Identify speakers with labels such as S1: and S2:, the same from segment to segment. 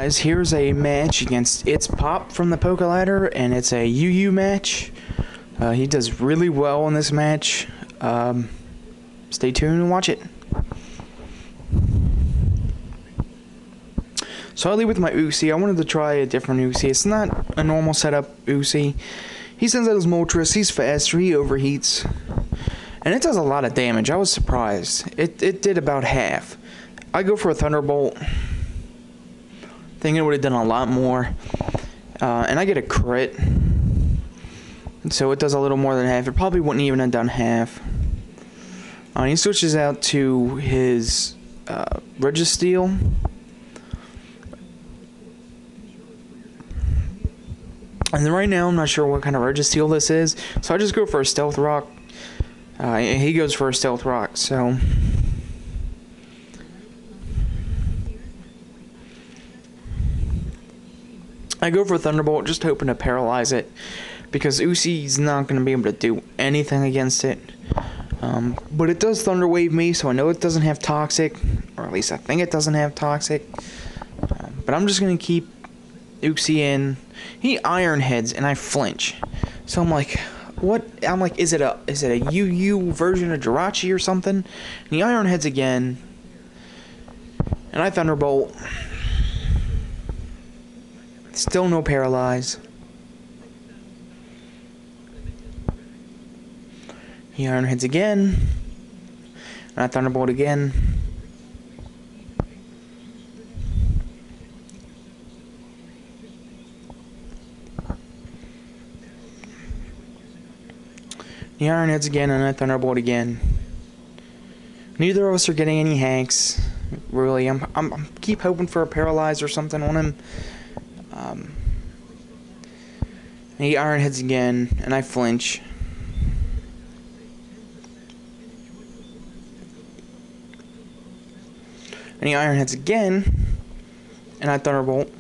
S1: Guys, here's a match against ItzPop from the Pokeladder, and it's a UU match. He does really well in this match. Stay tuned and watch it. So I leave with my Uxie. I wanted to try a different Uxie. It's not a normal setup Uxie. He sends out his Moltres. He's faster. He overheats. And it does a lot of damage. I was surprised. It did about half. I go for a Thunderbolt, thinking it would have done a lot more. And I get a crit. So it does a little more than half. It probably wouldn't even have done half. He switches out to his Registeel. And then right now, I'm not sure what kind of Registeel this is. So I just go for a Stealth Rock. He goes for a Stealth Rock, so... I go for Thunderbolt, just hoping to paralyze it, because Uxie's not going to be able to do anything against it. But it does Thunder Wave me, so I know it doesn't have Toxic, or at least I think it doesn't have Toxic. But I'm just going to keep Uxie in. He Iron Heads, and I flinch. So I'm like, what? I'm like, is it a UU version of Jirachi or something? And he Iron Heads again, and I Thunderbolt. Still no paralyze. He Iron Heads again. And I Thunderbolt again. He Iron Heads again, and I Thunderbolt again. Neither of us are getting any hacks. Really, I'm keep hoping for a paralyze or something on him. And he Iron Heads again, and I flinch. And he Iron Heads again, and I Thunderbolt.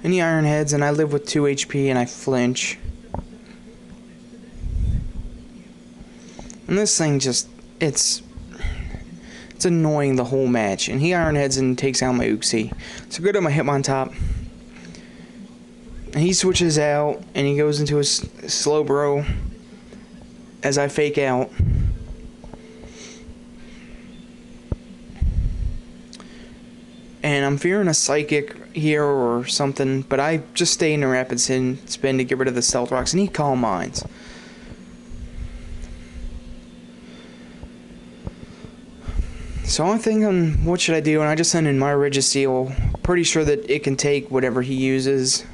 S1: And he Iron Heads, and I live with 2 HP, and I flinch. And this thing just, it's annoying the whole match. And he Iron Heads and takes out my Uxie. So go to my Hitmontop. And he switches out, and he goes into his Slowbro as I fake out. And I'm fearing a Psychic here or something, but I just stay in the Rapid Spin to get rid of the Stealth Rocks, and he Calm Minds. So I'm thinking, what should I do? And I just send in my Registeel. Pretty sure that it can take whatever he uses.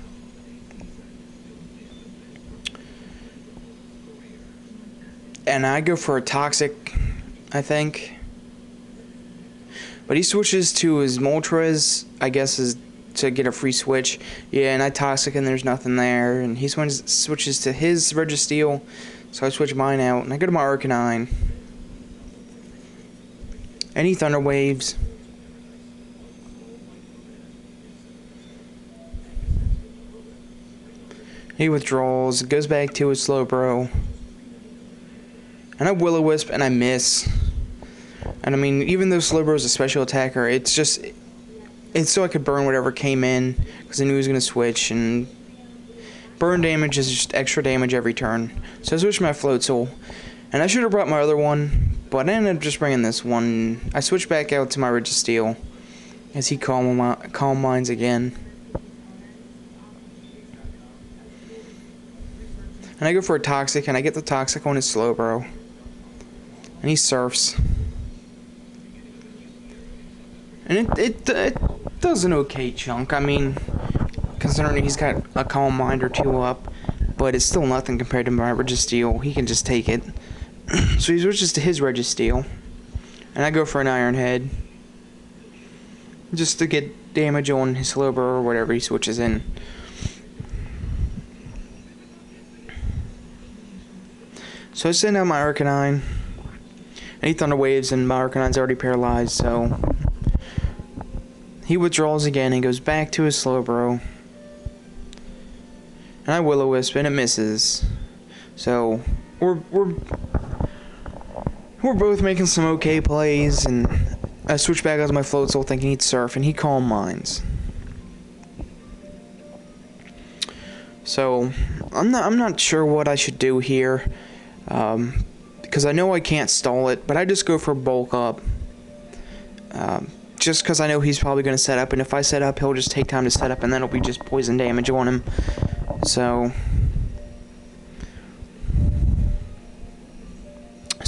S1: And I go for a Toxic, I think. But he switches to his Moltres, I guess, is to get a free switch. Yeah, and I Toxic and there's nothing there. And he switches to his Registeel, so I switch mine out. And I go to my Arcanine. And he Thunder Waves. He withdraws, goes back to his Slowbro. And I Will-O-Wisp, and I miss. And I mean, even though Slowbro is a special attacker, it's so I could burn whatever came in, because I knew he was going to switch, and burn damage is just extra damage every turn. So I switched my Floatzel, and I should have brought my other one, but I ended up just bringing this one. I switched back out to my Registeel, as he Calm Minds again. And I go for a Toxic, and I get the Toxic on his Slowbro. And he Surfs. And it does an okay chunk. I mean, considering he's got a Calm Mind or 2 up, but it's still nothing compared to my Registeel. He can just take it. So he switches to his Registeel, and I go for an Iron Head, just to get damage on his Slowbro or whatever he switches in. So I send out my Arcanine, and he Thunder Waves, and my Arcanine's already paralyzed, so he withdraws again and goes back to his Slowbro. And I Will-O-Wisp, and it misses. So we're both making some okay plays, and I switch back out to my float soul thinking he'd surf, and he calm mines. So I'm not sure what I should do here, because I know I can't stall it, but I just go for bulk up. Just because I know he's probably going to set up, and if I set up, he'll just take time to set up, and then it'll be just poison damage on him. So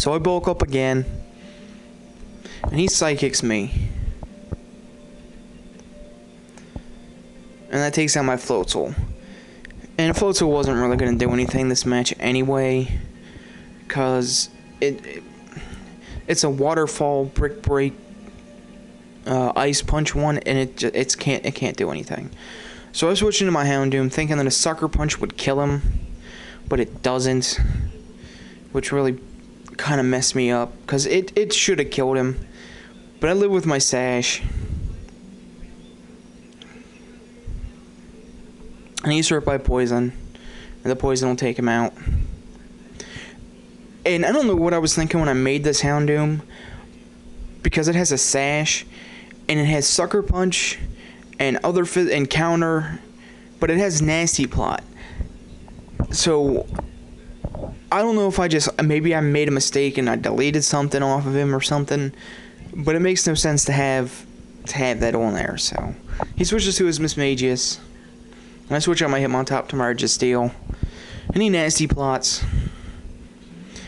S1: I bulk up again, and he psychics me, and that takes out my float soul. And float soul wasn't really going to do anything this match anyway, because it's a waterfall brick break ice punch one, and it can't do anything. So I switched into my Houndoom thinking that a sucker punch would kill him, but it doesn't, which really kind of messed me up, because it should have killed him, but I live with my sash, and he's hurt by poison, and the poison will take him out. And I don't know what I was thinking when I made this Houndoom, because it has a sash, and it has sucker punch and and counter, but it has nasty plot. So I don't know if maybe I made a mistake and I deleted something off of him or something, but it makes no sense to have that on there. So he switches to his Mismagius, and I switch out my Hitmontop to my Registeel, and he nasty plots.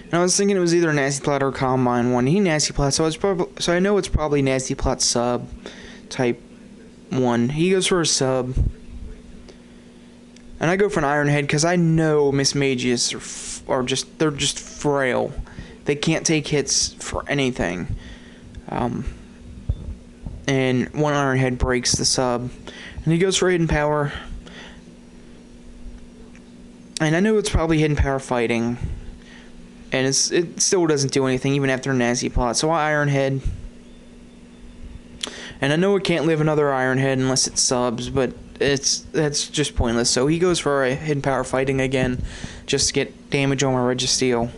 S1: And I was thinking it was either a nasty plot or a combine one. He nasty plots, so I know it's probably nasty plot sub type one. He goes for a sub, and I go for an Iron Head because I know Mismagius they're just frail. They can't take hits for anything. And one Iron Head breaks the sub, and he goes for Hidden Power. And I know it's probably Hidden Power fighting, and it still doesn't do anything even after a nasty plot. So I Iron Head, and I know it can't live another Iron Head unless it subs, but that's just pointless. So he goes for a Hidden Power fighting again, just to get damage on my Registeel,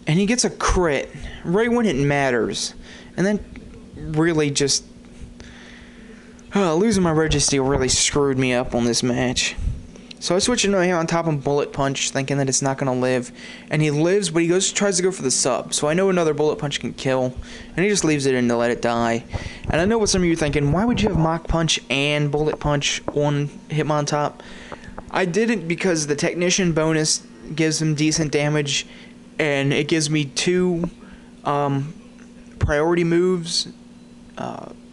S1: and he gets a crit right when it matters, and then really just losing my Registeel really screwed me up on this match. So I switch into him on top of Bullet Punch, thinking that it's not going to live. And he lives, but he tries to go for the sub. So I know another Bullet Punch can kill, and he just leaves it in to let it die. And I know what some of you are thinking, why would you have Mach Punch and Bullet Punch on Hitmontop? I didn't because the Technician bonus gives him decent damage, and it gives me 2 priority moves.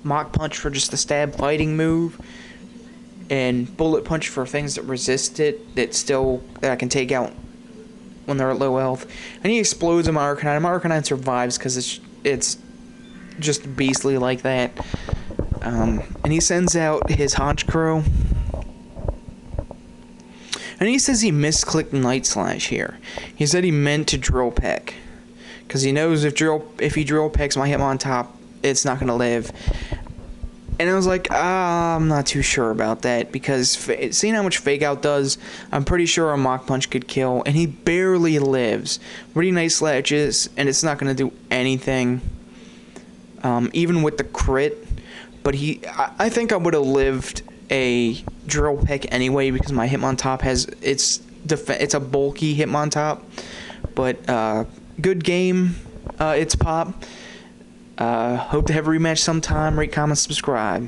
S1: Mach Punch for just the stab fighting move, and Bullet Punch for things that resist it, that I can take out when they're at low health. And he explodes in my Arcanine. My Arcanine survives because it's just beastly like that. And he sends out his Honchkrow, and he says he misclicked Night Slash here. He said he meant to Drill Peck, because he knows if he Drill Pecks my Hitmontop, it's not going to live. And I was like, I'm not too sure about that, because seeing how much Fake Out does, I'm pretty sure a Mach Punch could kill, and he barely lives. Pretty nice slashes, and it's not going to do anything, even with the crit. But I think I would have lived a Drill Peck anyway, because my Hitmontop it's a bulky Hitmontop. But good game, ItzPop. Hope to have a rematch sometime. Rate, comment, subscribe.